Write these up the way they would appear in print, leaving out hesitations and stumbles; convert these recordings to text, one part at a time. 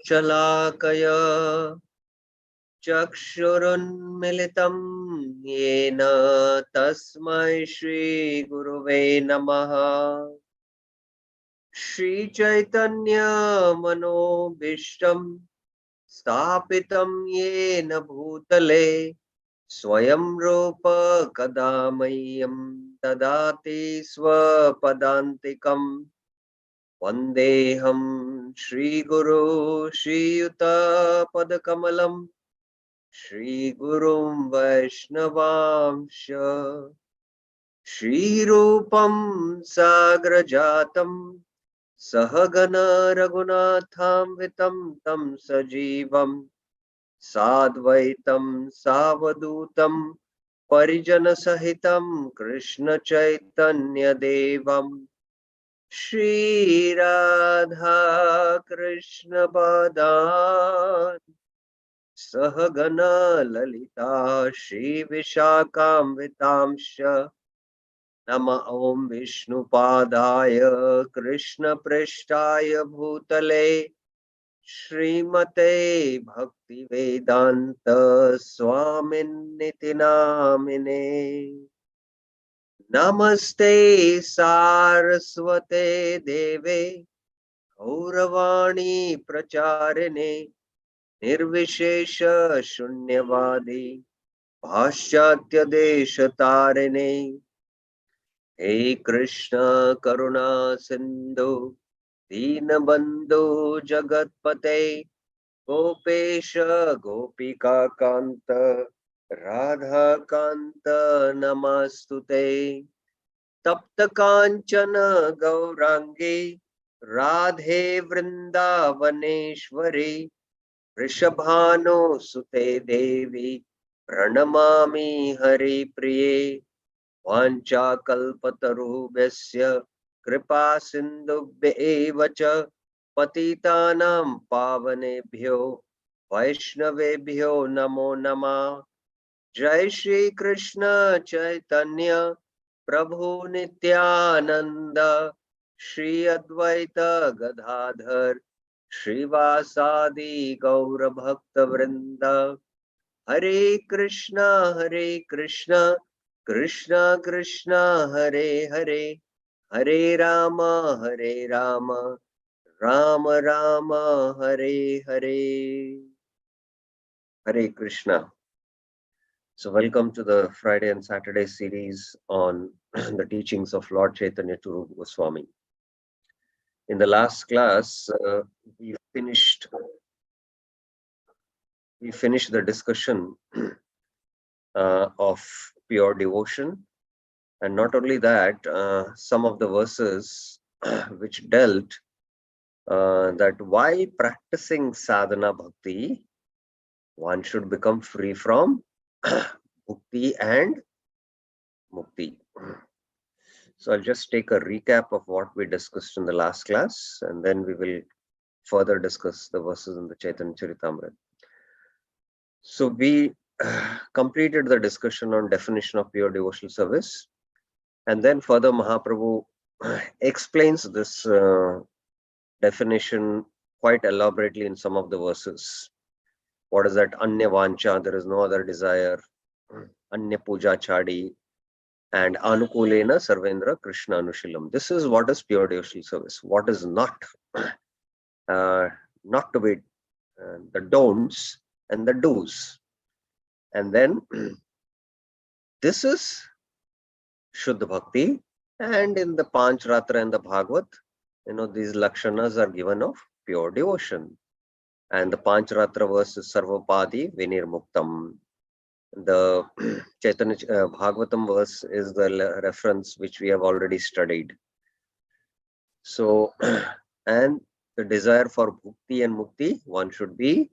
शलाकया चक्षुरुन्मिलितं येन तस्मै श्रीगुरुवे नमः। श्रीचैतन्यमनोभीष्टं स्थापितं येन भूतले स्वयं रूप कदा मह्यं ददाति स्वपदान्तिकम्। वन्देऽहं श्रीगुरो श्रीयुतपदकमलं श्रीगुरुं वैष्णवांश श्रीरूपं साग्रजातं सहगण रघुनाथान्वितं तं सजीवं साद्वैतं सावधूतं परिजनसहितं कृष्ण चैतन्यदेवम् श्री राधा कृष्ण पादान् सहगण ललिता श्री विशाखान्वितांश्च नमः ॐ विष्णुपादाय कृष्ण पृष्ठाय भूतले श्रीमते भक्तिवेदांत स्वामिन्निति नामिने। नमस्ते सारस्वते देवे गौरवाणी प्रचारिणे निर्विशेष शून्यवादी पाश्चात्य देश तारिणे। हे कृष्ण करुणा सिंधु दीनबंधु जगतपते गोपेश गोपिका कांत राधा कांत नमस्तुते। तप्त कांचन गौरांगी राधे वृंदावनेश्वरी वृषभानुसुते देवी प्रणमामि हरिप्रिये। वाञ्छाकल्पतरुभ्यश्च कृपा सिन्धुभ्येव च पतितानां पावनेभ्यो वैष्णवेभ्यो नमो नमः। जय श्री कृष्ण चैतन्य प्रभु नित्यानंद श्री अद्वैत गदाधर श्रीवासादि गौर भक्त वृंद। हरे कृष्णा कृष्णा कृष्णा हरे हरे हरे राम राम राम हरे हरे। हरे Krishna. So welcome to the Friday and Saturday series on the teachings of Lord Chaitanya to Rūpa Goswami. In the last class, we finished the discussion of pure devotion, and not only that, some of the verses which dealt that while practicing sadhana bhakti, one should become free from bhukti and mukti. So I'll just take a recap of what we discussed in the last class, and then we will further discuss the verses in the Chaitanya-Caritāmṛta. So we completed the discussion on definition of pure devotional service, and then further Mahaprabhu explains this definition quite elaborately in some of the verses. What is that? Anya vancha, there is no other desire. Anya puja chadi, and anukulena sarvendra krishna anushilam. This is what is pure devotional service. What is not to be the don'ts and the do's. And then this is Shuddha Bhakti, and in the Panchratra and the Bhagavad, these lakshanas are given of pure devotion. And the Panchratra verse is Sarvapadi Vinirmuktam. The Chaitanya Bhagavatam verse is the reference which we have already studied. So, and the desire for bhukti and mukti, one should be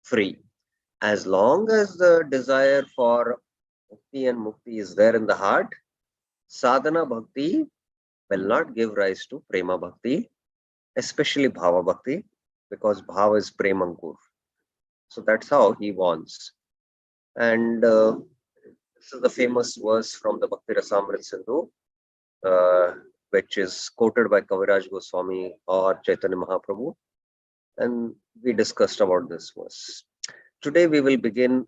free. As long as the desire for bhukti and mukti is there in the heart, sadhana bhakti will not give rise to prema bhakti, especially bhava bhakti, because bhava is premankur. So that's how he wants. And this is the famous verse from the Bhakti Rasamrita Sindhu. which is quoted by Kaviraj Goswami or Chaitanya Mahaprabhu, and we discussed about this verse. Today we will begin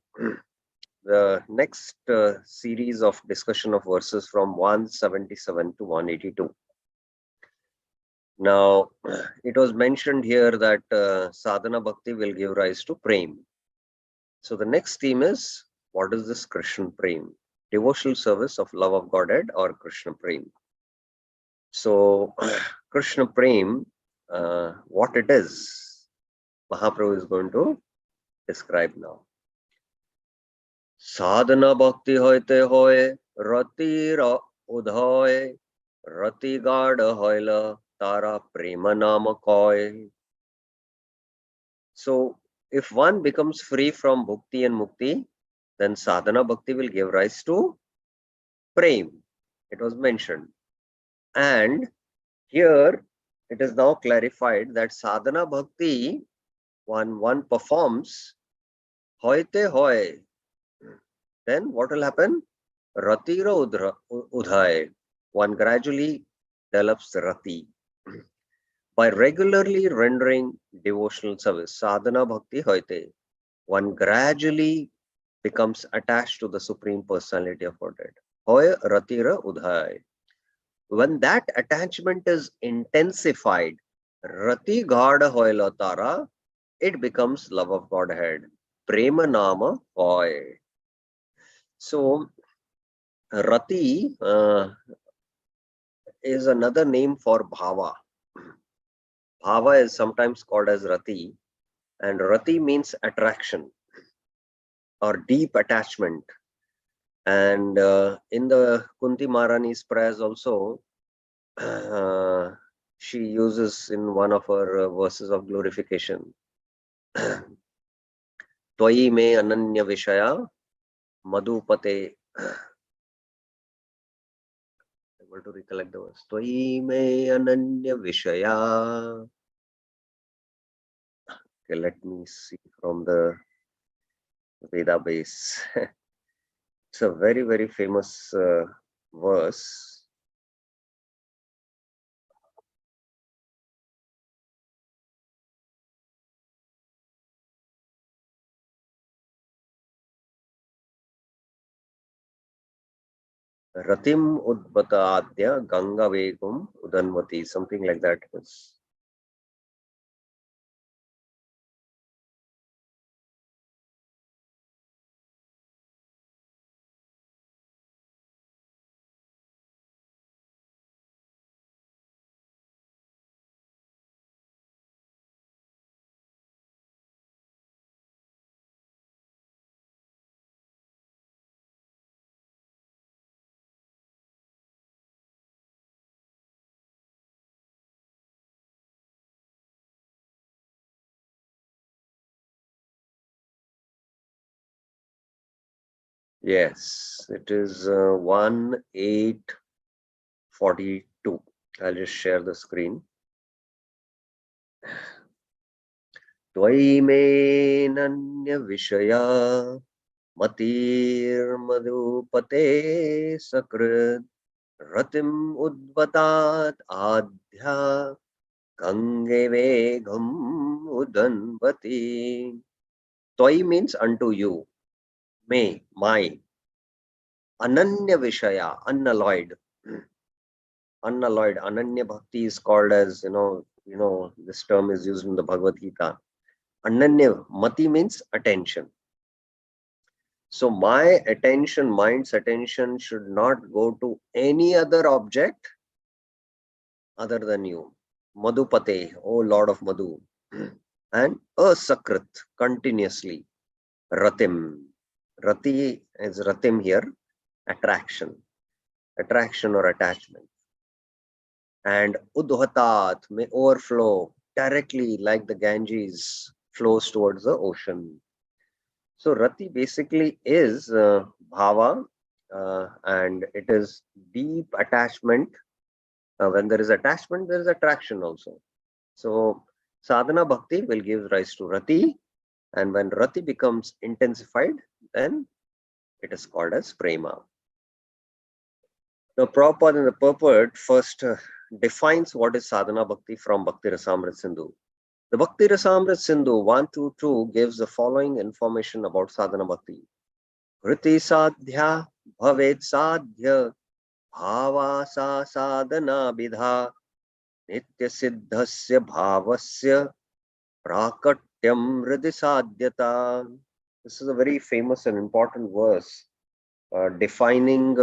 the next series of discussion of verses from 177 to 182. Now, it was mentioned here that sadhana bhakti will give rise to prem. So the next theme is, what is this Krishna prem? Devotional service of love of Godhead or Krishna prem. So Krishna prem, what it is, Mahaprabhu is going to describe now. Sadhana bhakti hoite hoye, rati udhoye, rati gada hoila, tara prema nama koy. So if one becomes free from bhukti and mukti, then sadhana bhakti will give rise to prem. It was mentioned. And here it is now clarified that sadhana bhakti, one performs hoite hoy, then what will happen? Ratira udhay. One gradually develops rati. By regularly rendering devotional service, sadhana bhakti hoite, one gradually becomes attached to the Supreme Personality of Godhead. Hoy ratira udhay. When that attachment is intensified, rati gada hoyla tara, it becomes love of Godhead. Prema nama hoy. So, rati is another name for bhava. Bhava is sometimes called as rati, and rati means attraction or deep attachment. And in the Kunti Maharani's prayers also, she uses in one of her verses of glorification, Twayi me ananya vishaya madhupate. Able to recollect the verse. Twayi me ananya vishaya. Okay, let me see from the Veda base. It's a very, very famous verse. Ratim udbata adya ganga vegum udanvati, something like that. Yes, it is 1842. I'll just share the screen. Twaime nanya vishaya matir madhupate sakrit ratim udvatat adhya gange vegam udanvati. Twai means unto you. Me, my. Ananya Vishaya, unalloyed. Unalloyed. Ananya Bhakti is called as, this term is used in the Bhagavad Gita. Ananya Mati means attention. So my attention, mind's attention should not go to any other object other than you. Madhupate, O Lord of Madhu. And Asakrit, continuously. Ratim. Rati is Ratim here. Attraction or attachment. And udhatat may overflow directly like the Ganges flows towards the ocean. So rati basically is bhava, and it is deep attachment. When there is attachment, there is attraction also. So sadhana bhakti will give rise to rati, and when rati becomes intensified, then it is called as prema. Now, Prabhupada in the purport first defines what is sadhana bhakti from Bhakti Rasamrita Sindhu. The Bhakti Rasamrita Sindhu 122 gives the following information about sadhana bhakti. Kriti sadhya bhavet sadhya bhava sa sadhana vidha nitya siddhasya bhavasya prakatyam hridhi sadhyata. This is a very famous and important verse defining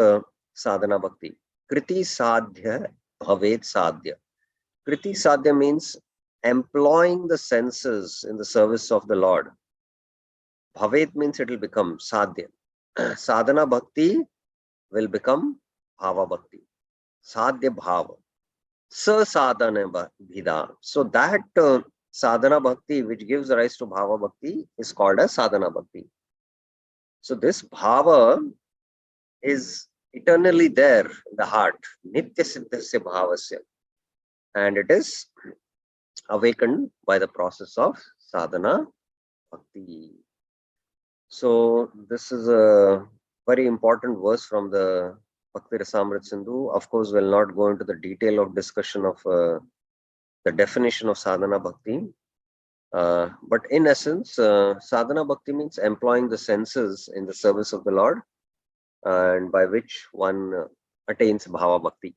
sadhana bhakti. Kriti sadhya bhavet sadhya. Kriti sadhya means employing the senses in the service of the Lord. Bhavet means it will become sadhya. Sadhana bhakti will become bhava bhakti. Sadhya bhava. Sa sadhana bhida. So that sadhana bhakti which gives rise to bhava bhakti is called as sadhana bhakti. So this bhava is eternally there in the heart. Nitya siddhasya bhavasya. And it is awakened by the process of sadhana bhakti. So this is a very important verse from the Bhakti Rasamrita Sindhu. Of course, we'll not go into the detail of discussion of the definition of sadhana bhakti. But in essence, sadhana bhakti means employing the senses in the service of the Lord, and by which one attains bhava bhakti.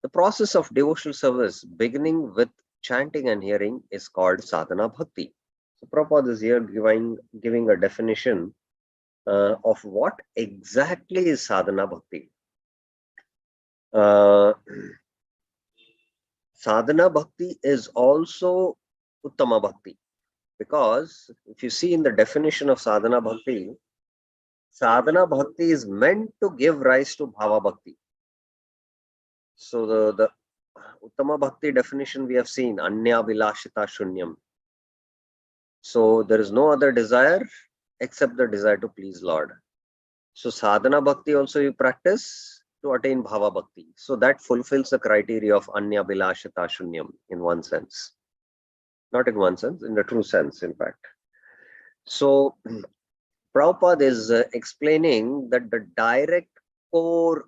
The process of devotional service, beginning with chanting and hearing, is called sadhana bhakti. So Prabhupada is here giving a definition of what exactly is sadhana bhakti. Sadhana bhakti is also uttama bhakti, because if you see in the definition of sadhana bhakti is meant to give rise to bhava bhakti. So the uttama bhakti definition we have seen, anya vilashita shunyam. So there is no other desire except the desire to please Lord. So sadhana bhakti also you practice to attain bhava bhakti. So that fulfills the criteria of anya vilashita shunyam in one sense. Not in one sense, in the true sense, in fact. So Prabhupada is explaining that the direct core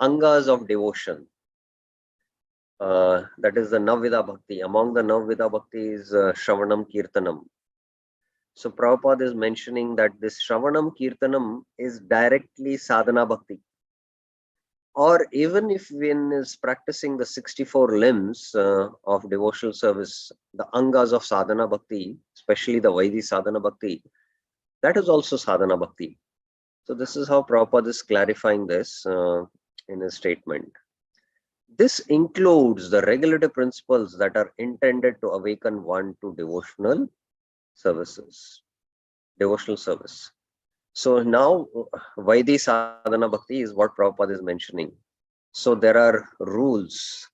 angas of devotion, that is the Navvida Bhakti. Among the Navvida Bhakti is Shravanam Kirtanam. So Prabhupada is mentioning that this Shravanam Kirtanam is directly sadhana bhakti. Or even if one is practicing the 64 limbs of devotional service, the angas of sadhana bhakti, especially the Vaidhi sadhana bhakti, that is also sadhana bhakti. So this is how Prabhupada is clarifying this in his statement. This includes the regulative principles that are intended to awaken one to devotional service. So now Vaidhi sadhana bhakti is what Prabhupada is mentioning. So there are rules,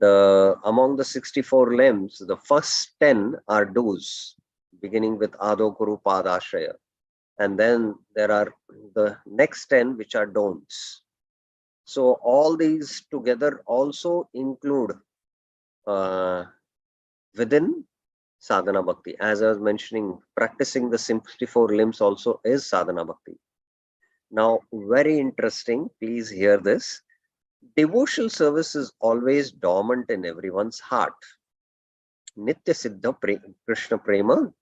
among the 64 limbs, the first 10 are do's, beginning with Ado Guru Padashraya. And then there are the next 10 which are don'ts. So all these together also include within sadhana bhakti. As I was mentioning, practicing the 64 limbs also is sadhana bhakti. Now, very interesting, please hear this. Devotional service is always dormant in everyone's heart. Nitya Siddha Krishna Prema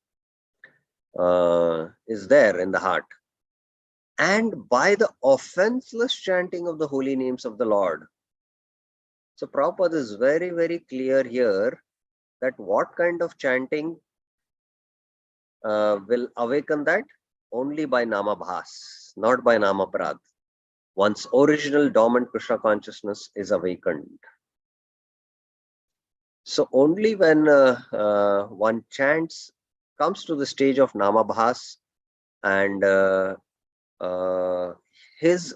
is there in the heart. And by the offenseless chanting of the holy names of the Lord. So Prabhupada is very, very clear here that what kind of chanting will awaken that? Only by Namabhas, not by Namaprad. One's original dormant Krishna consciousness is awakened. So only when one chants, comes to the stage of Namabhas, and his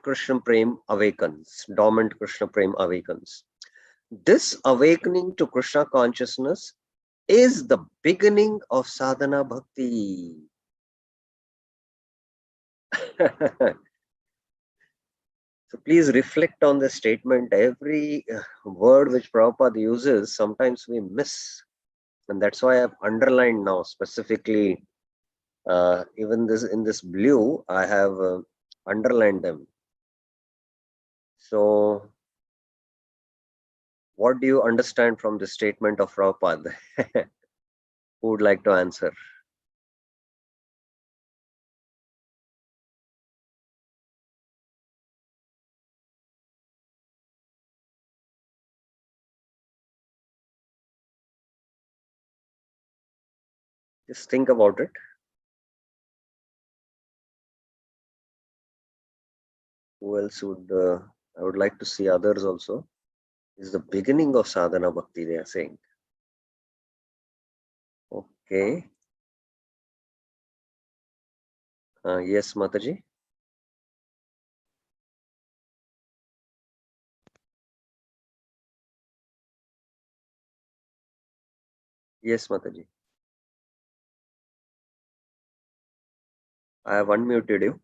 Krishna Prem awakens, dormant Krishna Prem awakens. This awakening to Krishna consciousness is the beginning of sadhana bhakti. So please reflect on this statement. Every word which Prabhupada uses, sometimes we miss. And that's why I've underlined now specifically Even this in this blue, I have underlined them. So, what do you understand from the statement of Prabhupada? Who would like to answer? Just think about it. Who else would? I would like to see others also. Is the beginning of sadhana bhakti, they are saying. Okay. Yes, Mataji. Yes, Mataji. I have unmuted you.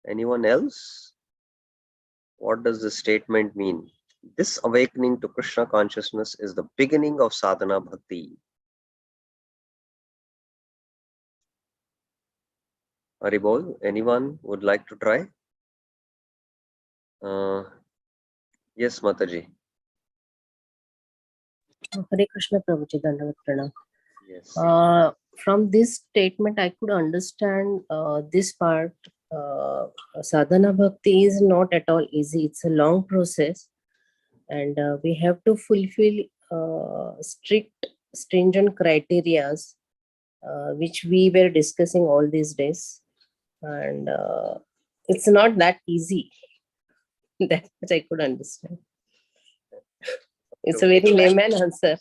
Anyone else? What does this statement mean? This awakening to Krishna consciousness is the beginning of sadhana bhakti. Haribol, anyone would like to try? Yes, Mataji. Hare Krishna Prabhuji, Dandavat Pranam. Yes. From this statement, I could understand this part. Sadhana bhakti is not at all easy. It's a long process, and we have to fulfill strict, stringent criterias, which we were discussing all these days. And it's not that easy. That much I could understand. It's a very layman answer.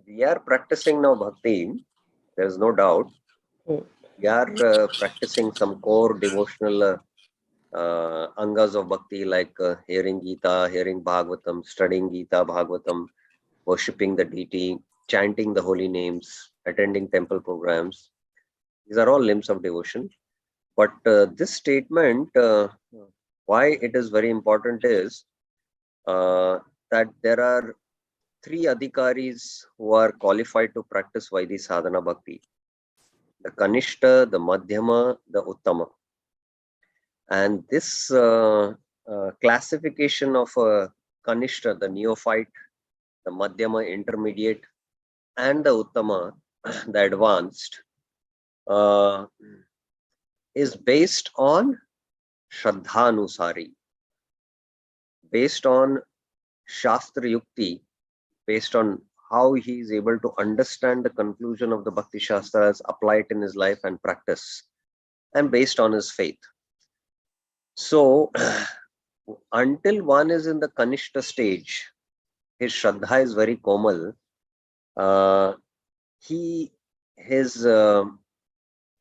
We are practicing now bhakti. There is no doubt. We are practicing some core devotional angas of bhakti, like hearing Gita, hearing Bhagavatam, studying Gita, Bhagavatam, worshipping the deity, chanting the holy names, attending temple programs. These are all limbs of devotion. But this statement, why it is very important is that there are three adhikaris who are qualified to practice Vaidhi sadhana bhakti: the Kanishta, the Madhyama, the Uttama. And this classification of Kanishta, the neophyte, the Madhyama, intermediate, and the Uttama, the advanced, is based on Shraddhanusari, based on Shastra Yukti, based on how he is able to understand the conclusion of the Bhakti Shastras, apply it in his life and practice, and based on his faith. So, until one is in the Kanishta stage, his Shraddha is very komal.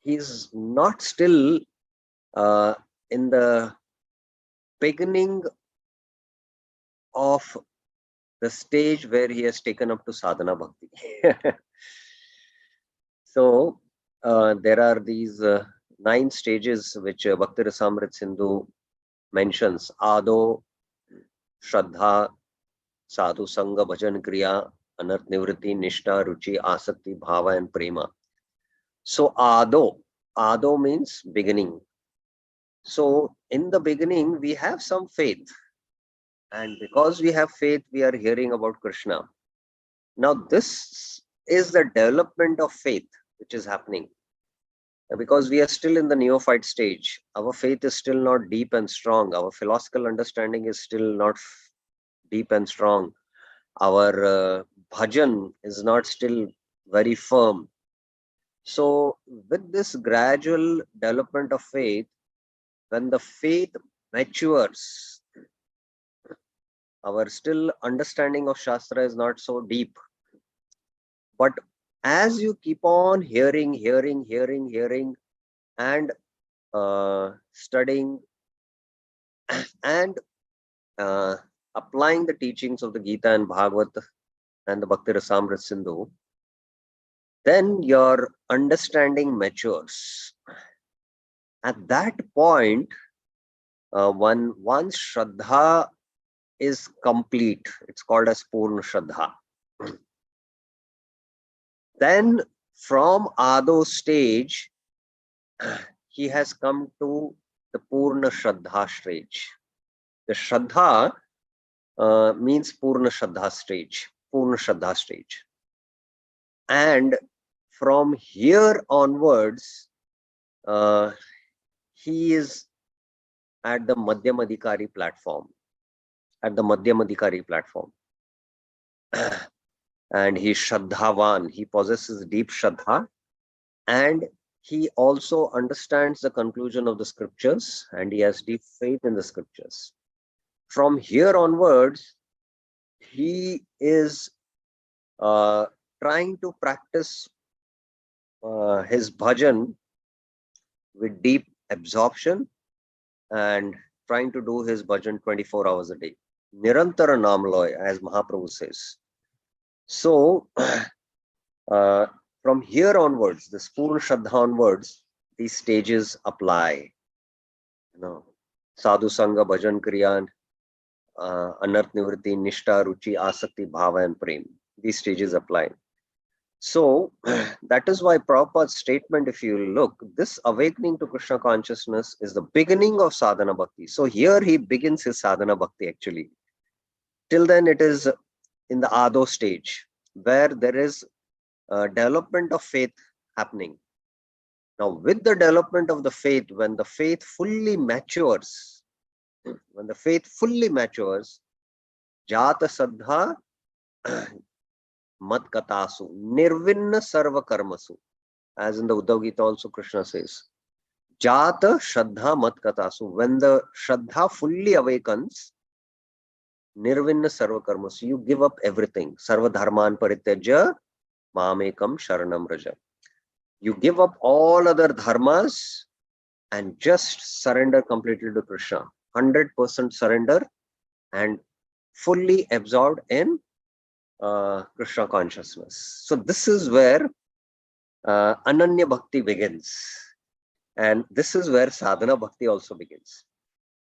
He's not still in the beginning of the stage where he has taken up to sadhana bhakti. So there are these 9 stages which Bhakti Rasamrita Sindhu mentions: Ado, Shraddha, Sadhu Sangha, Bhajan Kriya, Anarth Nivritti, Nishta, Ruchi, Asakti, Bhava, and Prema. So Ado means beginning. So in the beginning, we have some faith. And because we have faith, we are hearing about Krishna. Now, this is the development of faith which is happening. Because we are still in the neophyte stage, our faith is still not deep and strong. Our philosophical understanding is still not deep and strong. Our bhajan is not still very firm. So, with this gradual development of faith, when the faith matures, our still understanding of Shastra is not so deep. But as you keep on hearing, and studying and applying the teachings of the Gita and Bhagavad and the Bhakti Rasamrita Sindhu, then your understanding matures. At that point, once Shraddha is complete. It's called as Purna Shraddha. Then from Ado stage, he has come to the Purna Shraddha stage. The Shraddha means Purna Shraddha stage. Purna Shraddha stage. And from here onwards, he is at the Madhyamadikari platform. At the Madhyamadikari platform. And he is Shraddhavan. He possesses deep Shraddha. And he also understands the conclusion of the scriptures. And he has deep faith in the scriptures. From here onwards, he is trying to practice his bhajan with deep absorption and trying to do his bhajan 24 hours a day. Nirantara Namloy, as Mahaprabhu says. So, from here onwards, the Purna Shraddha onwards, these stages apply. You know, Sadhu Sangha, Bhajan Kriyan, Anarth Nivritti, Nishta, Ruchi, Asakti, Bhava and Prem. These stages apply. So that is why Prabhupada's statement, if you look, this awakening to Krishna consciousness is the beginning of sadhana bhakti. So here he begins his sadhana bhakti actually. Till then it is in the Ado stage where there is development of faith happening. Now with the development of the faith, when the faith fully matures, Jata Saddha Mat Katasu, Nirvinna Sarva Karmasu. As in the Uddhav Gita also Krishna says, Jata Shraddha Mat Katasu. When the Shraddha fully awakens, Nirvinna Sarva Karmasu, you give up everything. Sarva Dharman Parityaja Mamekam Sharanam Raja. You give up all other dharmas and just surrender completely to Krishna. 100% surrender and fully absorbed in Krishna consciousness. So this is where Ananya Bhakti begins. And this is where Sadhana Bhakti also begins.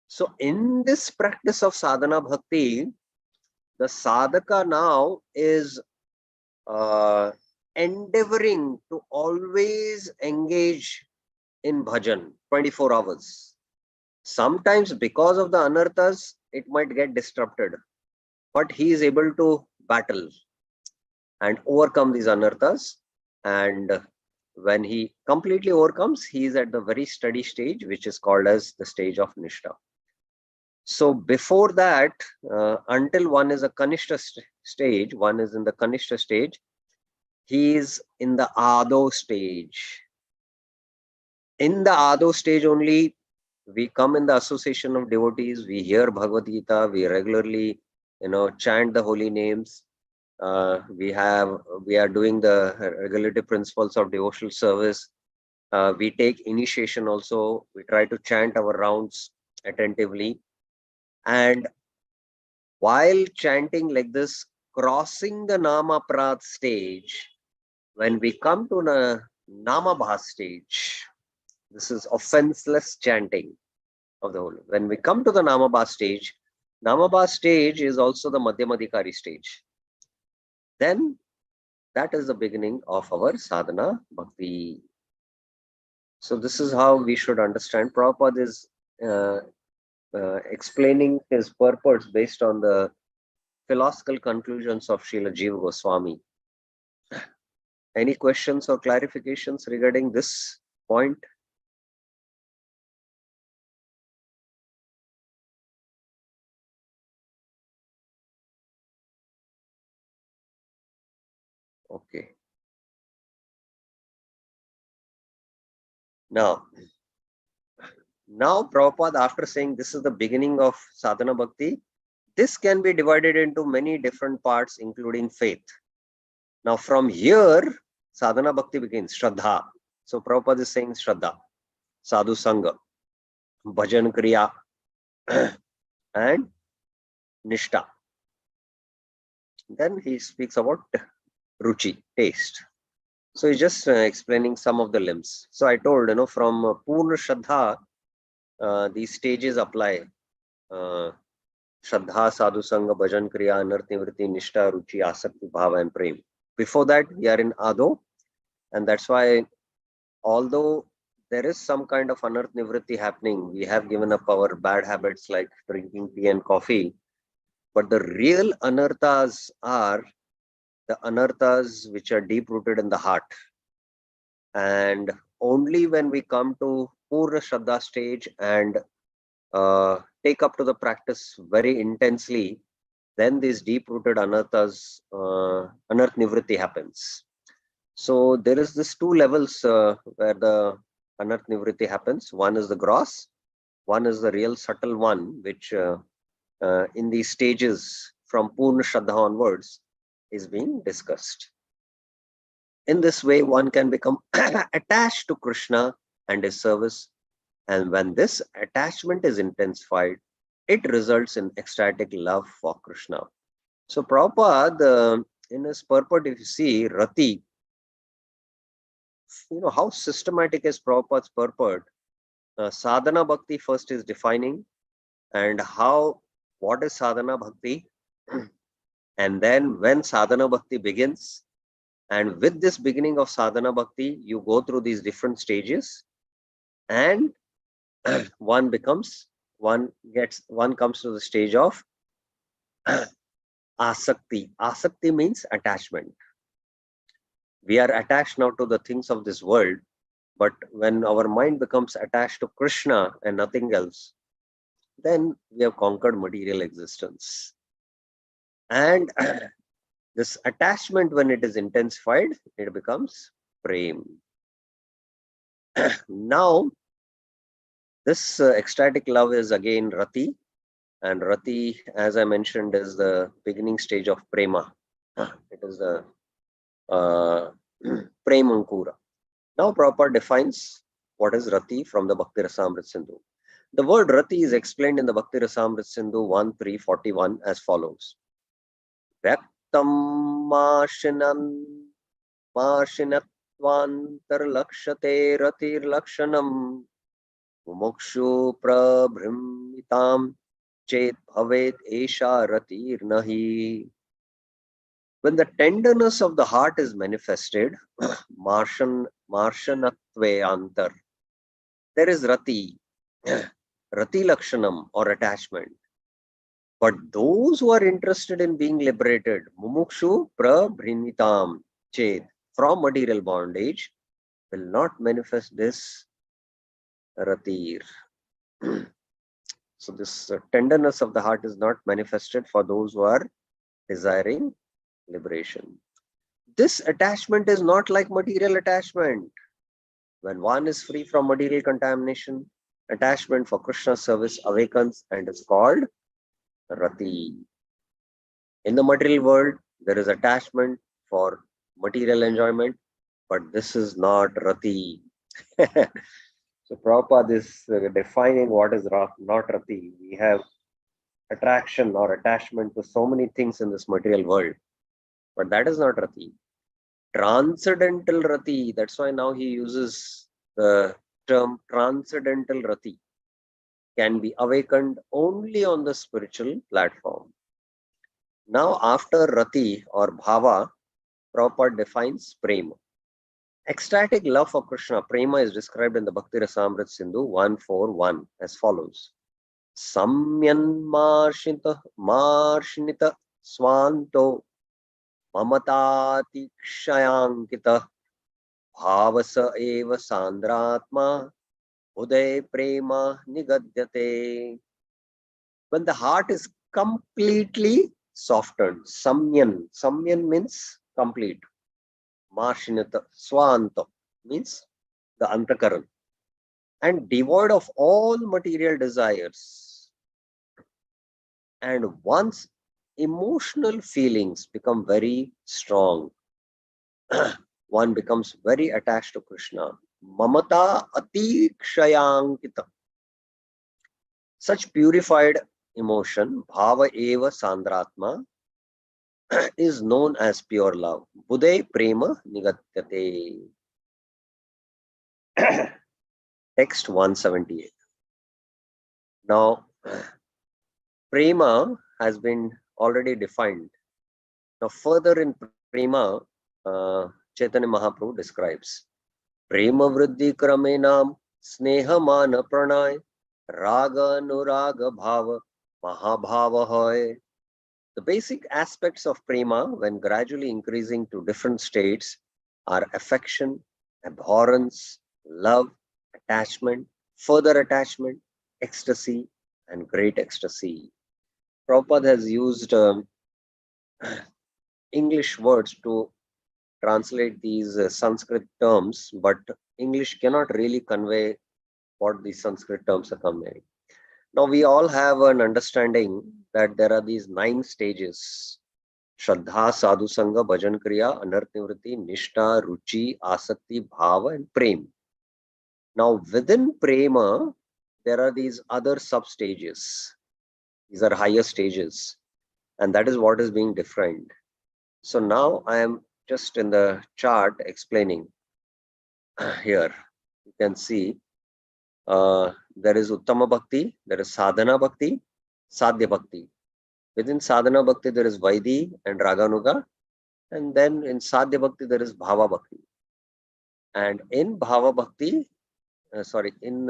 So in this practice of Sadhana Bhakti, the sadhaka now is endeavoring to always engage in bhajan 24 hours. Sometimes because of the anarthas, it might get disrupted, but he is able to battle and overcome these anarthas. And when he completely overcomes, he is at the very steady stage, which is called as the stage of Nishta. So before that, until one is a Kanishta stage, one is in the Kanishta stage, he is in the Ado stage. In the Ado stage only, we come in the association of devotees, we hear Bhagavad Gita, we regularly, chant the holy names. We are doing the regulative principles of devotional service. We take initiation also. We try to chant our rounds attentively. And while chanting like this, crossing the Nama-Prat stage, when we come to the Nama-Bha stage, this is offenseless chanting of the whole. When we come to the Nama-Bha stage is also the Madhyamadikari stage. Then that is the beginning of our sadhana bhakti. So this is how we should understand. Prabhupada is explaining his purpose based on the philosophical conclusions of Srila Jiva Goswami. Any questions or clarifications regarding this point? Okay. Now Prabhupada, after saying this is the beginning of sadhana bhakti, this can be divided into many different parts, including faith. Now from here, sadhana bhakti begins, Shraddha. So Prabhupada is saying Shraddha, Sadhu Sangha, Bhajan Kriya, and Nishta. Then he speaks about Ruchi, taste. So he's just explaining some of the limbs. So I told, from Purna Shraddha, these stages apply. Shraddha, Sadhu Sangha, Bhajan Kriya, Anarth Nivritti, Nishtha, Ruchi, Asakti, Bhava and Prem. Before that, we are in Ado, and that's why, although there is some kind of Anarth Nivritti happening, we have given up our bad habits like drinking tea and coffee, but the real anarthas are the anarthas which are deep rooted in the heart. And only when we come to Purna Shraddha stage and take up to the practice very intensely, then these deep-rooted anarthas, anarth nivritti happens. So there is this two levels where the anarth nivritti happens. One is the gross, one is the real subtle one, which in these stages from Purna Shraddha onwards is being discussed. In this way, one can become attached to Krishna and his service. And when this attachment is intensified, it results in ecstatic love for Krishna. So Prabhupada, in his purport, if you see Rati, how systematic is Prabhupada's purport? Sadhana Bhakti first is defining and what is Sadhana Bhakti? And then when Sadhana Bhakti begins, and with this beginning of Sadhana Bhakti, you go through these different stages and one comes to the stage of asakti. Asakti means attachment. We are attached now to the things of this world, but when our mind becomes attached to Krishna and nothing else, then we have conquered material existence. And this attachment, when it is intensified, it becomes prem. Now, this ecstatic love is again rati, and rati, as I mentioned, is the beginning stage of prema. It is the premankura. Now Prabhupada defines what is rati from the Bhakti Rasamrita Sindhu. The word rati is explained in the Bhakti Rasamrita Sindhu 1.3.41 as follows. Vyaktam mashinatvantar ratir lakshanam mumukshu prabhrimmitam chet bhavet esha ratir nahi. When the tenderness of the heart is manifested, marshanatve antar, there is rati, rati lakshanam or attachment. But those who are interested in being liberated, mumukshu prabhrinitam chet, from material bondage, will not manifest this ratir. So this tenderness of the heart is not manifested for those who are desiring liberation. This attachment is not like material attachment. When one is free from material contamination, attachment for Krishna's service awakens and is called rati. In the material world, there is attachment for material enjoyment, but this is not rati. So Prabhupada is defining what is not rati. We have attraction or attachment to so many things in this material world, but that is not rati. Transcendental rati, that's why now he uses the term transcendental rati, can be awakened only on the spiritual platform. Now after rati or bhava, Prabhupada defines prema. Ecstatic love for Krishna, prema, is described in the Bhakti Rasamrita Sindhu 1.4.1 as follows. Samyan marshinita swanto mamatati kshayankita bhavasa eva sandratma uday prema nigadyate. When the heart is completely softened, samyan means complete. Marshinita swanta means the antakaran, and devoid of all material desires. And once emotional feelings become very strong, one becomes very attached to Krishna. Mamata atikshayankita. Such purified emotion, bhava eva sandratma, is known as pure love. Buddhe prema nigatyate. Text 178. Now, Prema has been already defined. Now, further in Prema, Chaitanya Mahaprabhu describes Prema Vriddhi Kramenam Sneha Mana Pranay Raga Nuraga Bhava Mahabhava Hoy. The basic aspects of prema, when gradually increasing to different states, are affection, abhorrence, love, attachment, further attachment, ecstasy, and great ecstasy. Prabhupada has used English words to translate these Sanskrit terms, but English cannot really convey what these Sanskrit terms are conveying. Now, we all have an understanding that there are these 9 stages: Shraddha, Sadhu Sangha, Bhajan Kriya, Anarth Nivriti, Nishta, Ruchi, Asakti, Bhava, and Prem. Now, within Prema, there are these other sub stages. These are higher stages, and that is what is being defined. So now I am just in the chart explaining here. You can see there is Uttama Bhakti, there is Sadhana Bhakti, Sadhya Bhakti. Within Sadhana Bhakti, there is Vaidhi and Raganuga. And then in Sadhya Bhakti, there is Bhava Bhakti. And in Bhava Bhakti, in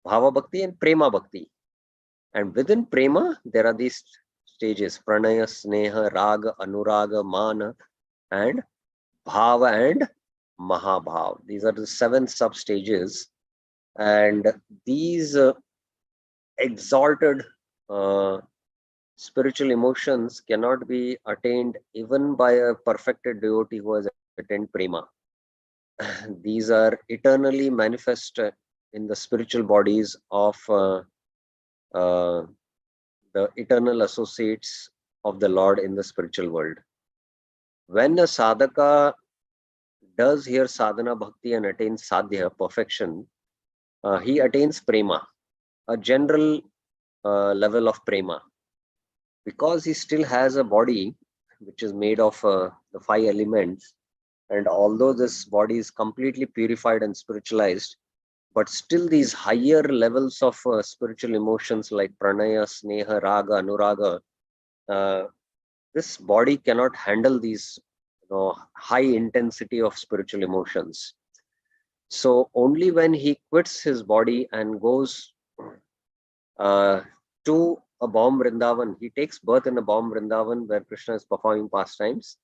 Bhava Bhakti and Prema Bhakti. And within Prema, there are these stages: Pranaya, Sneha, Raga, Anuraga, Mana, and Bhava and Mahabhav. These are the 7 sub stages. And these exalted spiritual emotions cannot be attained even by a perfected devotee who has attained Prema. These are eternally manifest in the spiritual bodies of the eternal associates of the Lord in the spiritual world. When a sadhaka does here sadhana bhakti and attains sadhya, perfection, he attains prema, a general level of prema. Because he still has a body which is made of the 5 elements, and although this body is completely purified and spiritualized, but still these higher levels of spiritual emotions like pranaya, sneha, raga, anuraga, this body cannot handle these high intensity of spiritual emotions. So only when he quits his body and goes to a Baum Vrindavan, he takes birth in a Baum Vrindavan where Krishna is performing pastimes.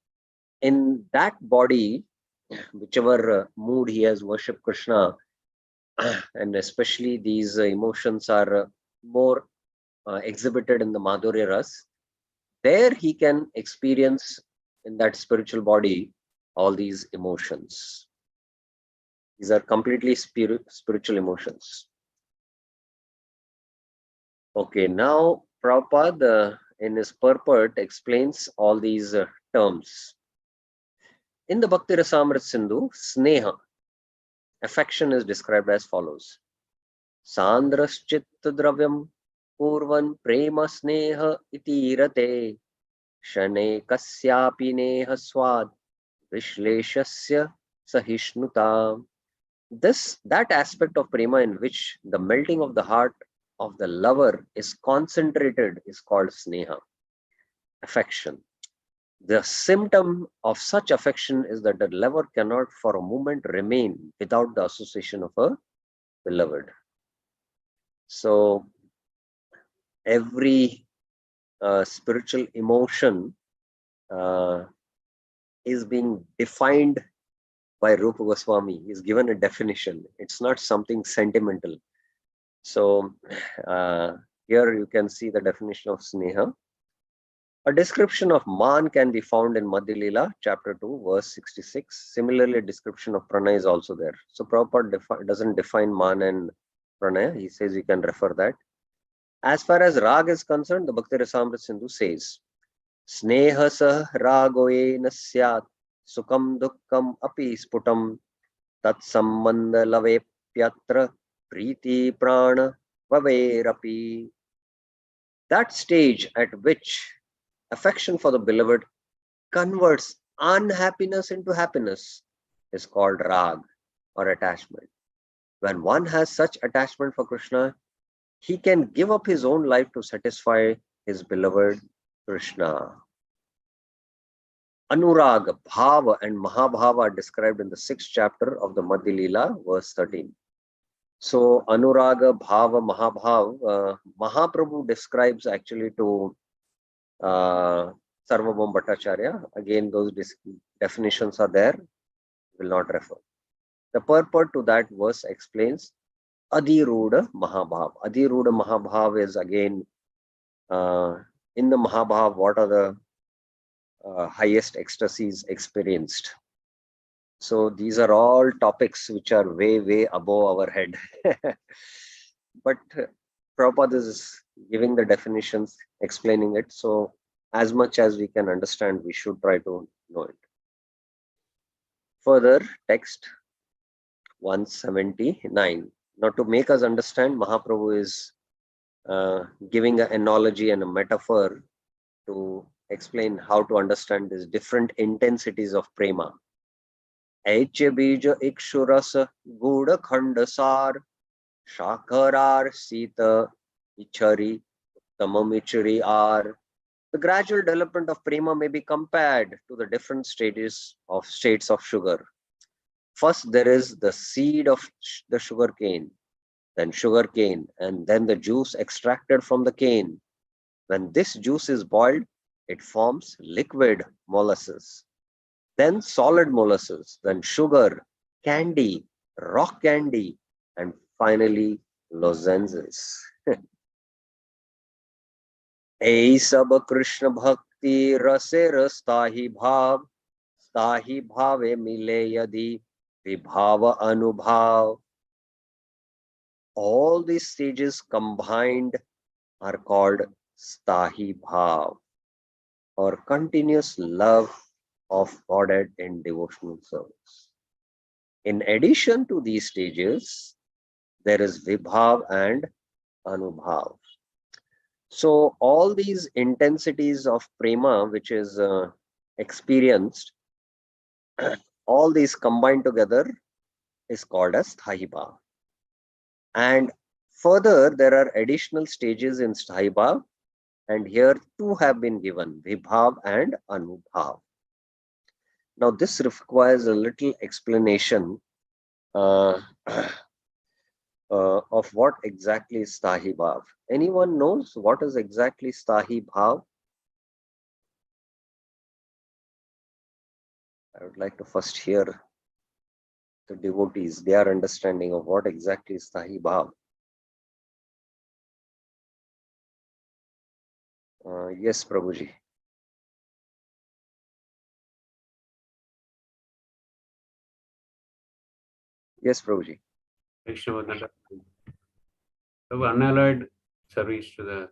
In that body, whichever mood he has worshipped Krishna, and especially these emotions are more exhibited in the Madhurya Ras, there he can experience in that spiritual body all these emotions. These are completely spiritual emotions. Okay, now Prabhupada in his purport explains all these terms. In the Bhakti Rasamrita Sindhu, Sneha, affection, is described as follows: Sandraschit dravyam purvan prema sneha itirate shane kasyapi neha swad vishleshasya sahishnuta. That aspect of prema in which the melting of the heart of the lover is concentrated is called sneha, affection. The symptom of such affection is that the lover cannot for a moment remain without the association of a beloved. So every spiritual emotion is being defined by Rupa Goswami. He's given a definition. It's not something sentimental. So here you can see the definition of Sneha. A description of Man can be found in Madhya Leela, chapter 2, verse 66. Similarly, a description of Pranay is also there. So Prabhupada doesn't define Man and Pranay. He says you can refer that. As far as Rag is concerned, the Bhakti Rasamrita Sindhu says, Sneha sah ragoyena syat sukam dukkam api sputam tat sambandha lavepyatra priti prana vaverapi. That stage at which affection for the beloved converts unhappiness into happiness is called rag or attachment. When one has such attachment for Krishna, he can give up his own life to satisfy his beloved Krishna. Anuraga, Bhava, and Mahabhava are described in the 6th chapter of the Madhya Lila, verse 13. So, Anuraga, Bhava, Mahabhav, Mahaprabhu describes actually to Sarvabhauma Bhattacharya. Again, those definitions are there, will not refer. The purport to that verse explains Adhiruda Mahabhav. Adhiruda Mahabhav is again in the Mahabhav, what are the highest ecstasies experienced. So these are all topics which are way, way above our head. But Prabhupada is giving the definitions, explaining it. So as much as we can understand, we should try to know it. Further, text 179. Now to make us understand, Mahaprabhu is giving an analogy and a metaphor to explain how to understand these different intensities of prema. Aichya bija ikshuras guda khandasar shakarar sita ichari tamamichari are. The gradual development of prema may be compared to the different states of sugar. First, there is the seed of the sugar cane, then sugar cane, and then the juice extracted from the cane. When this juice is boiled, it forms liquid molasses, then solid molasses, then sugar, candy, rock candy, and finally lozenges. Ei sab Krishna bhakti rase rastahi bhave mile yadi vibhava anubhav. All these stages combined are called stahi bhav, or continuous love of Godhead in devotional service. In addition to these stages, there is vibhav and anubhav. So all these intensities of prema, which is experienced, all these combined together is called as sthayi bhav. And further, there are additional stages in sthayi bhav, and here two have been given, vibhav and anubhav. Now this requires a little explanation of what exactly is sthayi bhav. Anyone knows what is exactly sthayi bhav? I would like to first hear the devotees, their understanding of what exactly is sthayi bhav. Yes, Prabhuji. Yes, Prabhuji. Unalloyed service to the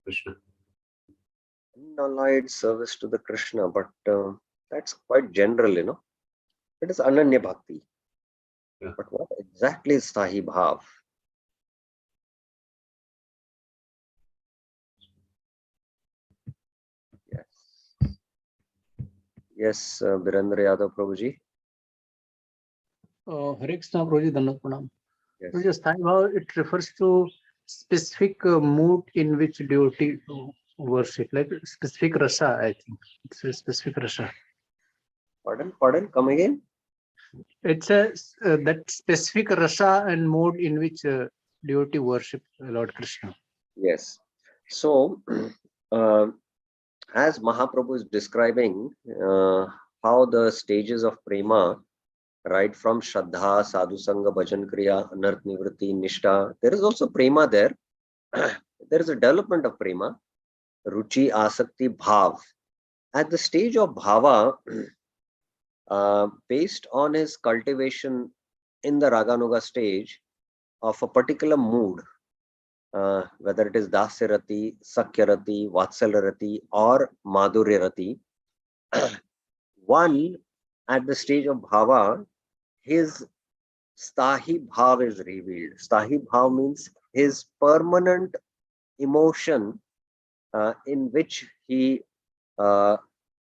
Krishna. Unalloyed service to the Krishna, but that's quite general, you know. It is Ananya Bhakti. Yeah. But what exactly is sthayi bhav? Yes. Yes, Birendra Yadav Prabhuji. Hare Krishna Prabhuji, Dandavat Pranam. Yes. Prabhuji, sthayi bhav, it refers to specific mood in which devotee worship, like specific rasa, I think. It's a specific rasa. Pardon, come again. It's a that specific rasa and mode in which devotee worship Lord Krishna. Yes. So, as Mahaprabhu is describing how the stages of prema, right from Shraddha, Sadhu Sangha, Bhajan Kriya, Anarth Nivritti, Nishtha, there is also prema there. There is a development of prema, Ruchi, Asakti, Bhav. At the stage of Bhava, based on his cultivation in the Raganuga stage of a particular mood, whether it is Dasyarati, Sakyarati, Vatsalarati, or Madhuryarati, one at the stage of Bhava, his Sthahi Bhav is revealed. Sthahi Bhav means his permanent emotion in which he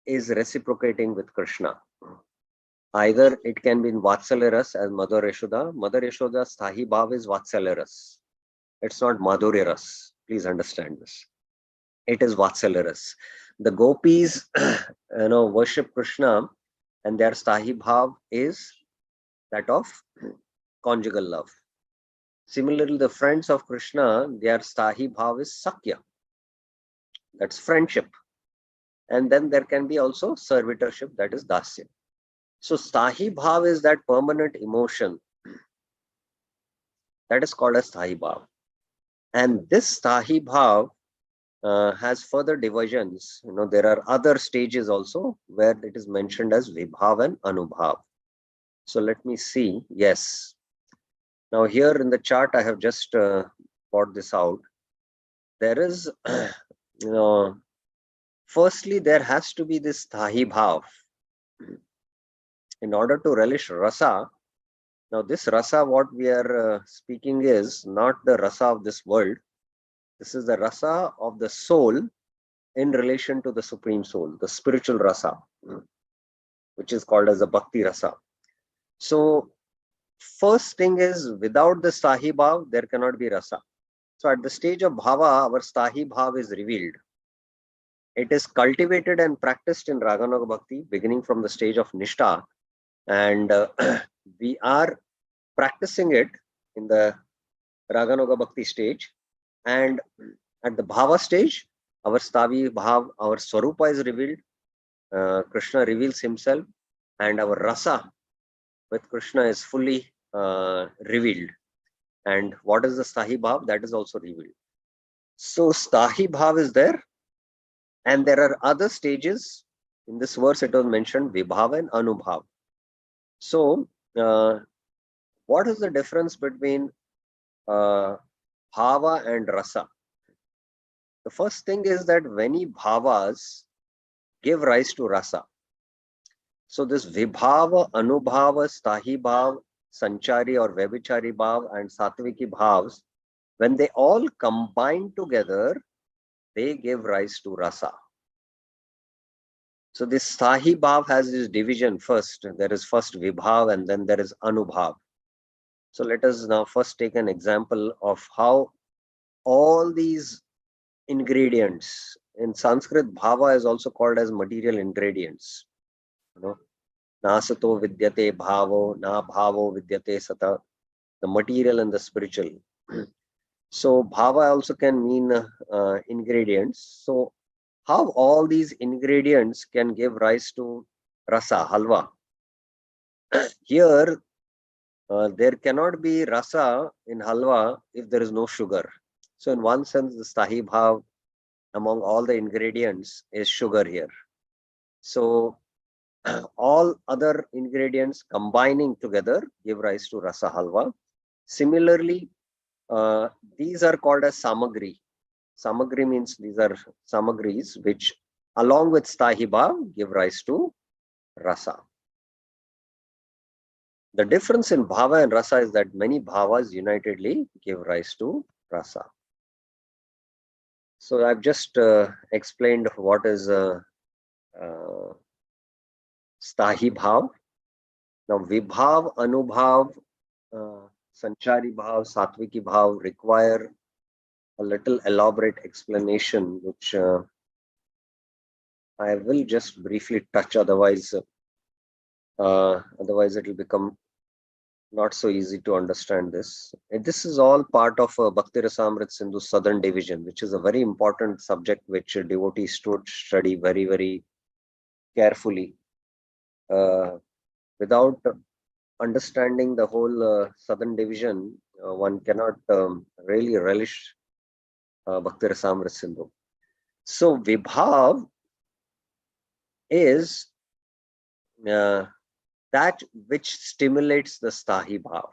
is reciprocating with Krishna. Either it can be in Vatsalya Ras as Mother Yashoda. Mother Yashoda's Sthahi Bhav is Vatsalya Ras. It's not Madhurya Ras. Please understand this. It is Vatsalya Ras. The gopis, worship Krishna, and their Stahi Bhav is that of conjugal love. Similarly, the friends of Krishna, their Stahi Bhav is Sakya. That's friendship. And then there can be also servitorship, that is Dasya. So Stahi Bhav is that permanent emotion that is called as Stahi Bhav. And this Stahi Bhav has further divisions. There are other stages also where it is mentioned as Vibhav and Anubhav. So let me see. Yes. Now here in the chart, I have just brought this out. There is, firstly, there has to be this Stahi Bhav. In order to relish rasa, now this rasa, what we are speaking is not the rasa of this world. This is the rasa of the soul in relation to the Supreme Soul, the spiritual rasa, which is called as the bhakti rasa. So first thing is, without the Stahi Bhav, there cannot be rasa. So at the stage of bhava, our Stahi Bhav is revealed. It is cultivated and practiced in Raganuga Bhakti, beginning from the stage of Nishtha. And we are practicing it in the Raganuga Bhakti stage. And at the Bhava stage, our Stahi Bhav, our Swarupa is revealed. Krishna reveals himself, and our Rasa with Krishna is fully revealed. And what is the Stahi Bhav? That is also revealed. So Stahi Bhav is there. And there are other stages. In this verse, it was mentioned Vibhav and Anubhav. So, what is the difference between Bhava and Rasa? The first thing is that many Bhavas give rise to Rasa. So, this Vibhava, Anubhava, Stahi Bhav, Sanchari or Vebhichari Bhav and Satviki Bhavs, when they all combine together, they give rise to Rasa. So this Stahi Bhav has this division first. There is first Vibhav and then there is Anubhav. So let us now first take an example of how all these ingredients, in Sanskrit, Bhava is also called as material ingredients. Nasato vidyate bhavo, na bhavo vidyate sata, the material and the spiritual. So Bhava also can mean ingredients. So how all these ingredients can give rise to rasa, halwa. Here, there cannot be rasa in halwa if there is no sugar. So in one sense, the Stahi Bhav among all the ingredients is sugar here. So all other ingredients combining together give rise to rasa halwa. Similarly, these are called as samagri. Samagri means these are samagris which along with Stahi Bhav give rise to rasa. The difference in bhava and rasa is that many bhavas unitedly give rise to rasa. So I've just explained what is Stahi Bhav. Now Vibhav, Anubhav, Sanchari Bhav, Satviki Bhav require a little elaborate explanation, which I will just briefly touch, otherwise it will become not so easy to understand this. And this is all part of Bhakti-Rasamrita Sindhu Southern Division, which is a very important subject which devotees should study very, very carefully. Without understanding the whole Southern Division, one cannot really relish Bhakti-Rasamrita Sindhu. So Vibhav is that which stimulates the Stahi Bhav.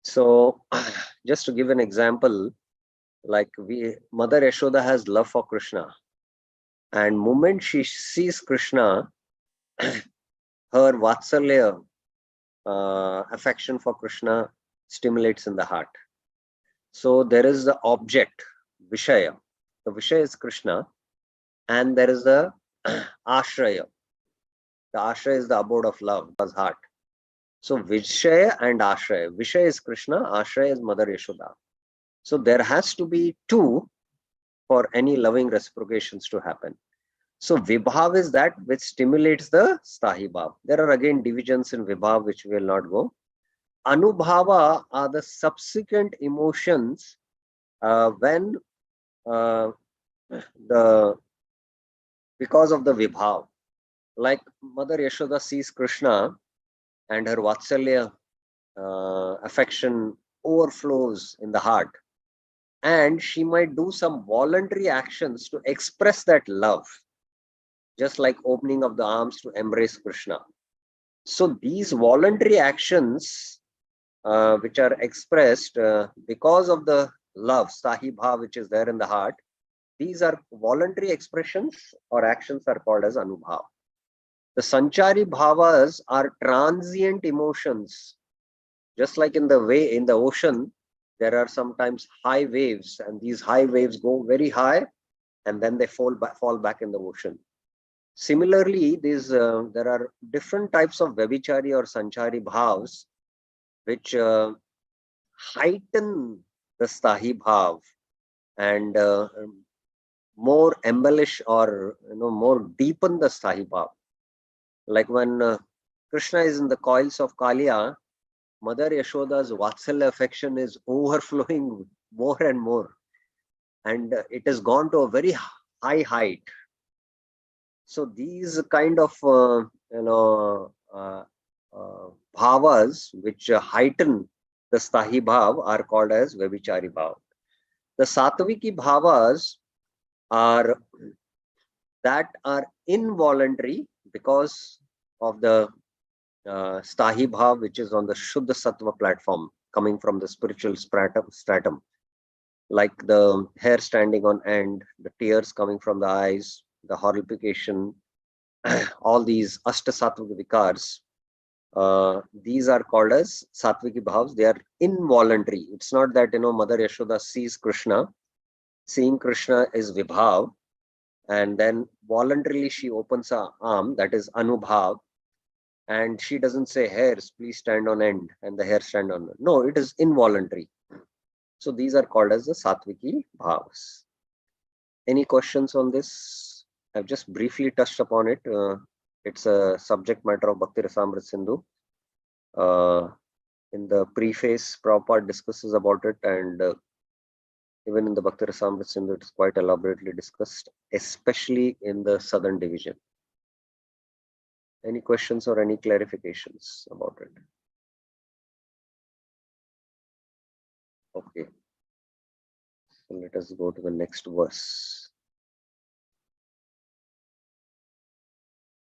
So just to give an example, like Mother Yashoda has love for Krishna, and moment she sees Krishna, her Vatsalya, affection for Krishna stimulates in the heart. So there is the object, Vishaya. The Vishaya is Krishna, and there is the Ashraya. The Ashraya is the abode of love, God's heart. So Vishaya and Ashraya. Vishaya is Krishna, Ashraya is Mother Yashoda. So there has to be two for any loving reciprocations to happen. So vibhav is that which stimulates the stahi bhav. There are again divisions in vibhav which we will not go. Anubhava are the subsequent emotions when because of the vibhav. Like Mother Yashoda sees Krishna and her Vatsalya affection overflows in the heart. And she might do some voluntary actions to express that love, just like opening of the arms to embrace Krishna. So these voluntary actions, which are expressed because of the love, Sahi Bhav, which is there in the heart, these are voluntary expressions or actions are called as Anubhav. The Sanchari Bhavas are transient emotions. Just like in the ocean, there are sometimes high waves, and these high waves go very high and then they fall back in the ocean. Similarly, there are different types of Vyabichari or Sanchari Bhavs which heighten the Stahi Bhav and more embellish or more deepen the Stahi Bhav. Like when Krishna is in the coils of Kaliya, Mother Yashoda's Vatsalya affection is overflowing more and more, and it has gone to a very high height. So these kind of bhavas which heighten the Stahi Bhav are called as Vyabichari Bhav. The Satviki Bhavas are involuntary because of the Stahi Bhav, which is on the Shuddha Sattva platform, coming from the spiritual stratum, like the hair standing on end, the tears coming from the eyes, the horrification, all these Ashta Sattvic Vikars. These are called as Satviki Bhavs. They are involuntary. It's not that Mother Yashoda sees Krishna. Seeing Krishna is Vibhav, and then voluntarily she opens her arm, that is Anubhav, and she doesn't say, hairs, please stand on end, and the hair stand on end. No, it is involuntary. So these are called as the Satviki Bhavas. Any questions on this? I've just briefly touched upon it. It's a subject matter of Bhakti Rasamrita Sindhu. In the preface, Prabhupada discusses about it, and even in the Bhakti Rasamrita Sindhu, it is quite elaborately discussed, especially in the southern division. Any questions or any clarifications about it? Okay. So let us go to the next verse.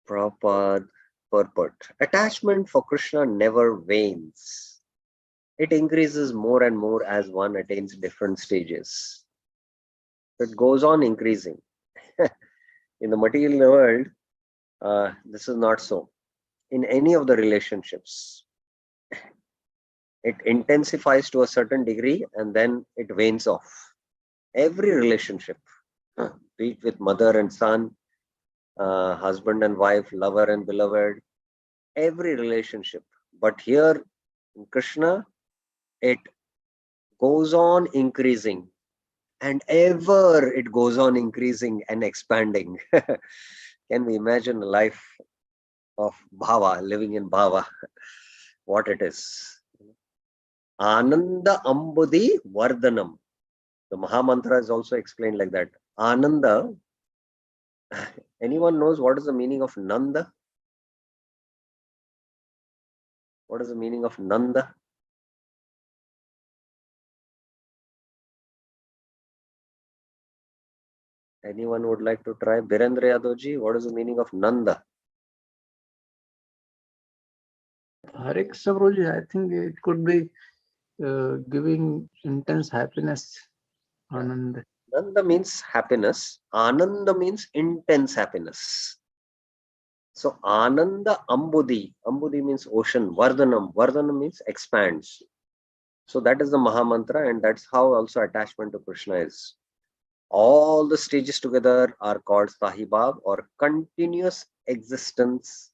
Prabhupada purport. Attachment for Krishna never wanes. It increases more and more as one attains different stages. It goes on increasing. In the material world, this is not so. In any of the relationships, it intensifies to a certain degree and then it wanes off. Every relationship, be it with mother and son, husband and wife, lover and beloved, every relationship. But here in Krishna, it goes on increasing, and ever it goes on increasing and expanding. Can we imagine a life of bhava, living in bhava? What it is? Ananda Ambudhi Vardhanam. The Mahamantra is also explained like that. Ananda. Anyone knows what is the meaning of Nanda? What is the meaning of Nanda? Anyone would like to try? Birendra Yadavji, what is the meaning of Nanda? Hare Krishna Prabhuji, I think it could be giving intense happiness. Ananda. Nanda means happiness. Ananda means intense happiness. So Ananda Ambudhi. Ambudhi means ocean. Vardhanam. Vardhanam means expands. So that is the Mahamantra, and that's how also attachment to Krishna is. All the stages together are called Sahibhav, or continuous existence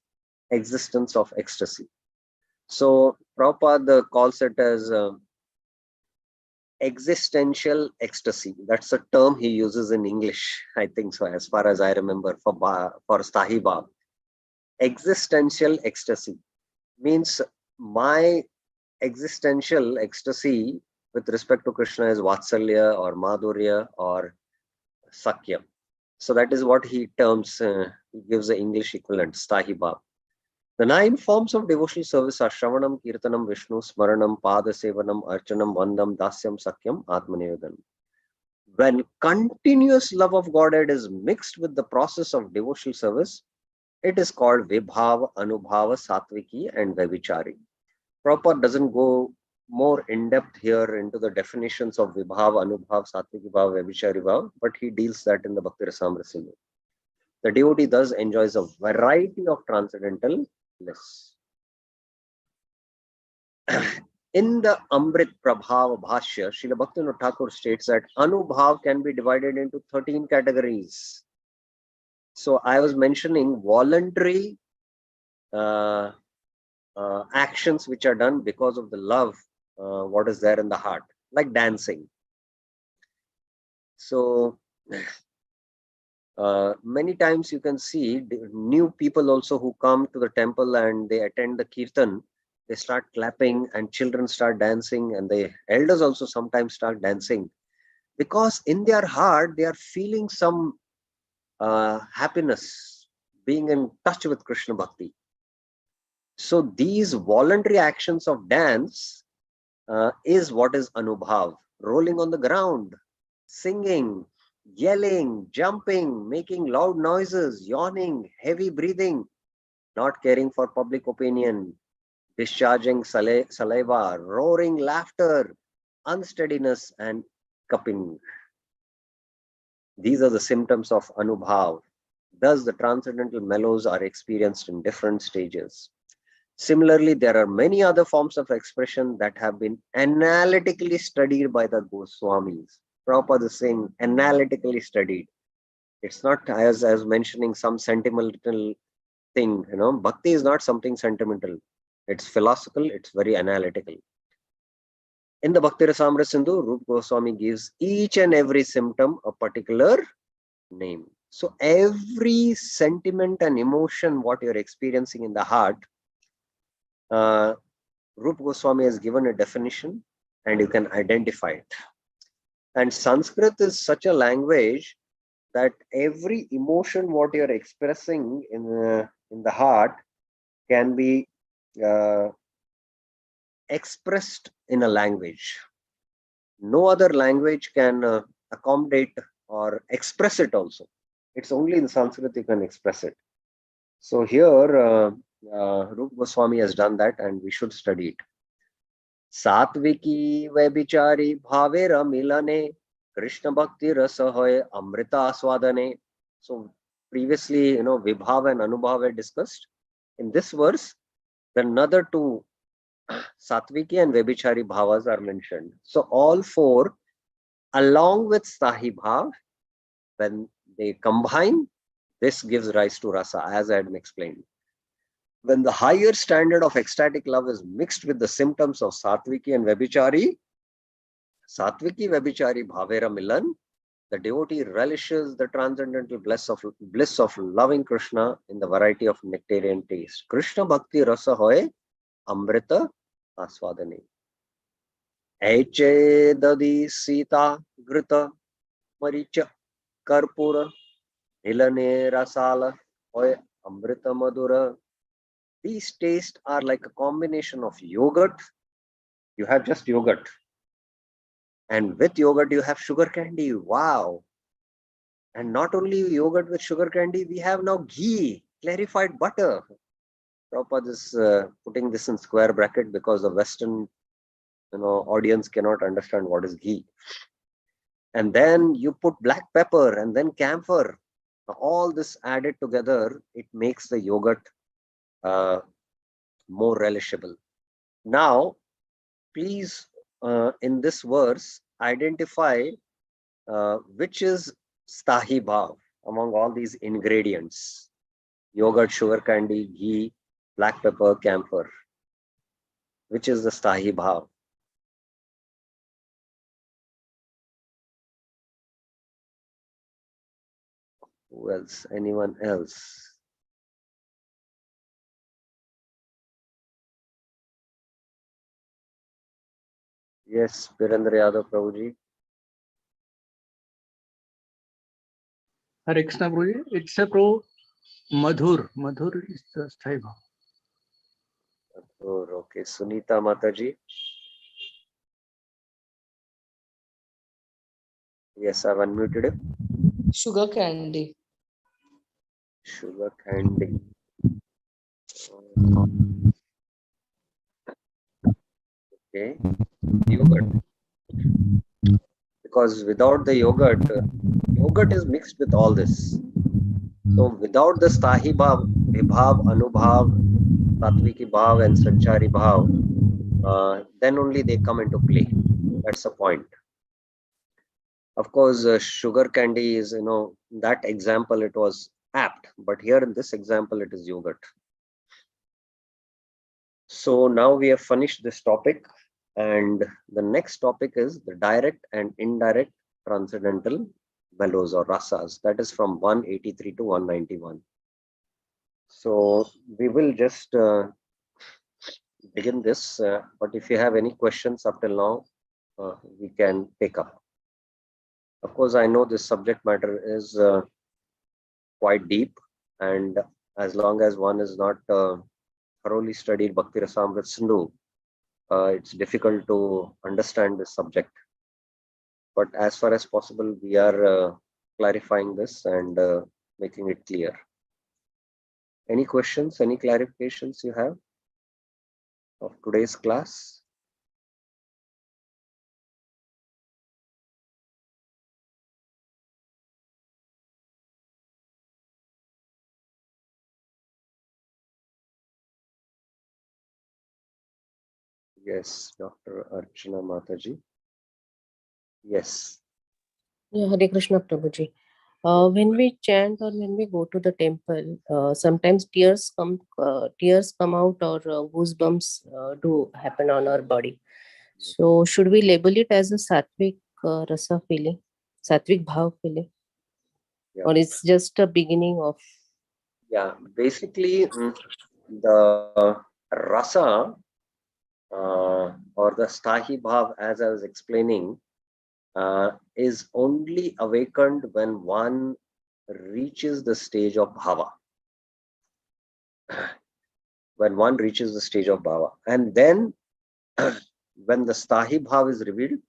of ecstasy. So Prabhupada calls it as existential ecstasy. That's a term he uses in English, I think so, as far as I remember, for Stahi Bhav. Existential ecstasy means my existential ecstasy with respect to Krishna is Vatsalya or Madhurya or Sakya. So that is what he terms, he gives the English equivalent, Stahi Bhav. The 9 forms of devotional service are Shravanam, Kirtanam, Vishnu, Smaranam, Pada Sevanam, Archanam, Vandam, Dasyam, Sakyam, Atmanevadanam. When continuous love of Godhead is mixed with the process of devotional service, it is called Vibhava, Anubhava, Satviki, and Vavichari. Prabhupada doesn't go more in depth here into the definitions of Vibhava, Anubhava, Satviki Bhava, Vavichari Bhava, but he deals that in the Bhakti-Rasamrita Sindhu. The devotee thus enjoys a variety of transcendental bliss. In the Amrit Prabhava Bhashya, Srila Bhaktivinoda Thakur states that Anubhav can be divided into 13 categories. So I was mentioning voluntary actions which are done because of the love, what is there in the heart, like dancing. So many times you can see new people also who come to the temple and they attend the kirtan, they start clapping and children start dancing and the elders also sometimes start dancing because in their heart they are feeling some happiness, being in touch with Krishna Bhakti. So these voluntary actions of dance is what is Anubhav. Rolling on the ground, singing, yelling, jumping, making loud noises, yawning, heavy breathing, not caring for public opinion, discharging saliva, roaring laughter, unsteadiness, and cupping. These are the symptoms of Anubhav. Thus, the transcendental mellows are experienced in different stages. Similarly, there are many other forms of expression that have been analytically studied by the Goswamis. Prabhupada is saying analytically studied. It's not, as I was mentioning, some sentimental thing. Bhakti is not something sentimental. It's philosophical, it's very analytical. In the Bhakti-Rasamrita Sindhu, Rūpa Goswami gives each and every symptom a particular name. So every sentiment and emotion, what you're experiencing in the heart, Rūpa Goswami has given a definition and you can identify it. And Sanskrit is such a language that every emotion, what you're expressing in the heart, can be expressed in a language. No other language can accommodate or express it also. It's only in Sanskrit you can express it. So here, Rūpa Goswami has done that and we should study it. Satviki Vabichari Bhavera Milane Krishna Bhakti Rasa Hoy Amrita Aswadane. So previously, Vibhava and Anubhava were discussed. In this verse, the another 2 Satviki and Vabichari Bhavas are mentioned. So all 4, along with Stahi Bhav, when they combine, this gives rise to rasa, as I had explained. When the higher standard of ecstatic love is mixed with the symptoms of Satviki and Vabichari, Satviki Vabichari Bhavera Milan, the devotee relishes the transcendental bliss of loving Krishna in the variety of nectarian taste. Krishna Bhakti Rasa Hoy Amrita Aswadane. Eche Dadi Sita Grita Maricha Karpura Hilane Rasala Hoy Amrita Madura. These tastes are like a combination of yogurt. You have just yogurt. And with yogurt, you have sugar candy. Wow. And not only yogurt with sugar candy, we have now ghee, clarified butter. Prabhupada is putting this in square bracket because the Western audience cannot understand what is ghee. And then you put black pepper and then camphor. All this added together, it makes the yogurt more relishable. Now, please, in this verse, identify which is Stahi Bhav among all these ingredients: yogurt, sugar candy, ghee, black pepper, camphor. Which is the Stahi Bhav? Who else? Anyone else? Yes, Virendra Yadav Prabhuji. Hare Krishna Guruji. It's a pro Madhur. Madhur is the Sthai Bhav. Oh, okay, Sunita Mataji. Yes, I've unmuted him. Sugar candy. Sugar candy. Okay, yogurt. Because without the yogurt, yogurt is mixed with all this. So without the Stahi Bhav, Vibhav, Anubhav, Tatviki Bhav and Sanchari Bhav, then only they come into play. That's the point. Of course, sugar candy is, that example it was apt, but here in this example it is yogurt. So now we have finished this topic, and the next topic is the direct and indirect transcendental mellows or rasas. That is from 183 to 191. So we will just begin this, but if you have any questions up till now, we can take up. Of course, I know this subject matter is quite deep, and as long as one is not thoroughly studied Bhakti Rasamrita Sindhu, it's difficult to understand this subject. But as far as possible, we are clarifying this and making it clear. Any questions, any clarifications you have of today's class? Yes, Dr. Archana Mataji. Yes. Yeah, Hare Krishna Prabhuji. When we chant or when we go to the temple, sometimes tears come out, or goosebumps do happen on our body. So should we label it as a sattvic rasa feeling, sattvic bhav feeling, Yeah. or it's just a beginning of? Yeah, basically the rasa or the stahi bhav, as I was explaining, is only awakened when one reaches the stage of bhava. When one reaches the stage of bhava, and then when the stahi bhav is revealed,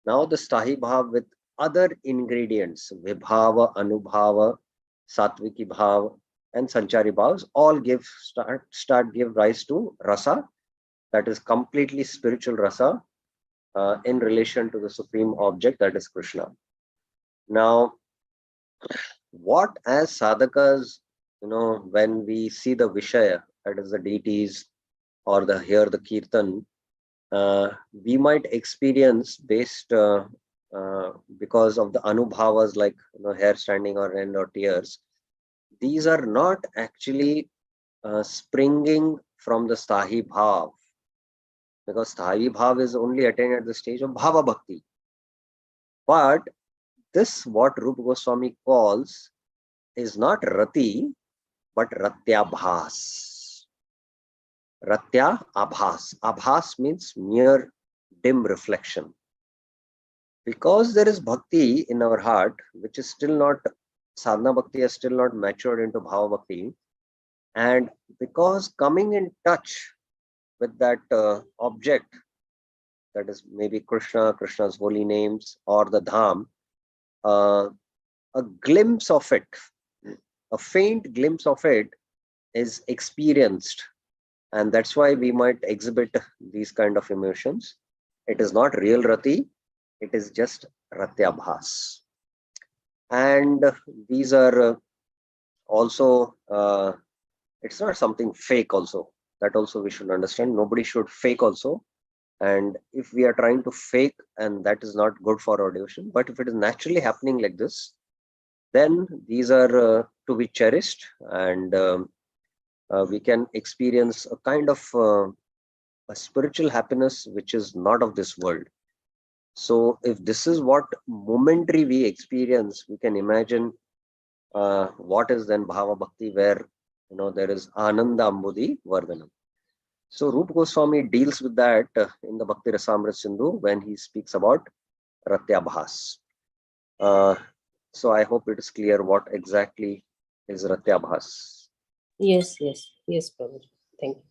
now the stahi bhav with other ingredients, vibhava, anubhava, satviki bhav, and sanchari bhavs, all give rise to rasa, that is completely spiritual rasa in relation to the supreme object, that is Krishna. Now, what as sadhakas, when we see the Vishaya, that is the deities, or hear the Kirtan, we might experience based because of the anubhavas, like hair standing on end or tears. These are not actually springing from the Stahi Bhav, because Stahi Bhav is only attained at the stage of Bhava Bhakti. But this, what Rupa Goswami calls, is not Rati, but Ratyabhas. Ratya Abhas. Abhas means mere dim reflection. Because there is bhakti in our heart, which is still not, sadhana bhakti has still not matured into bhava bhakti, and because coming in touch with that object, that is maybe Krishna, Krishna's holy names, or the Dham, a glimpse of it, a faint glimpse of it is experienced, and that's why we might exhibit these kind of emotions. It is not real rati, it is just ratyabhas. And these are also, it's not something fake also. That also we should understand. Nobody should fake also. And if we are trying to fake, and that is not good for our devotion, but if it is naturally happening like this, then these are to be cherished, and we can experience a kind of a spiritual happiness which is not of this world. So if this is what momentary we experience, we can imagine what is then Bhava Bhakti, where there is Ananda Ambudi Vardhanam. So Rupa Goswami deals with that in the Bhakti Rasamrita Sindhu when he speaks about Ratyabhas. So I hope it is clear what exactly is Ratyabhas. Yes, Prabhuji. Thank you.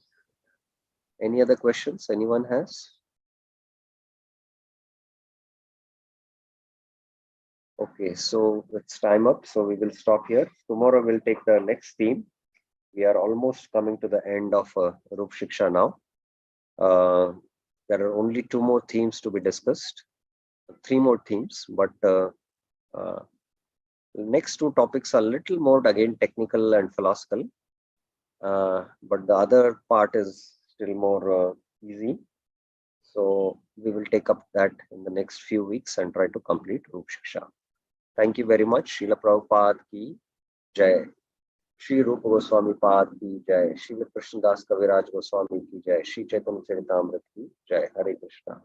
Any other questions anyone has? Okay, so it's time up. So we will stop here. Tomorrow we'll take the next theme. We are almost coming to the end of Rūpa Śikṣā now. There are only 2 more themes to be discussed, 3 more themes, but the next 2 topics are a little more again technical and philosophical, but the other part is still more easy. So we will take up that in the next few weeks and try to complete Rūpa Śikṣā. Thank you very much. Srila Prabhupada ki Jai. Shri Rūpa Goswami Pad ki Jai. Shri Krishnadas Kaviraj Goswami ki Jai. Shri Chaitanya-Caritāmṛta ki Jai. Hare Krishna.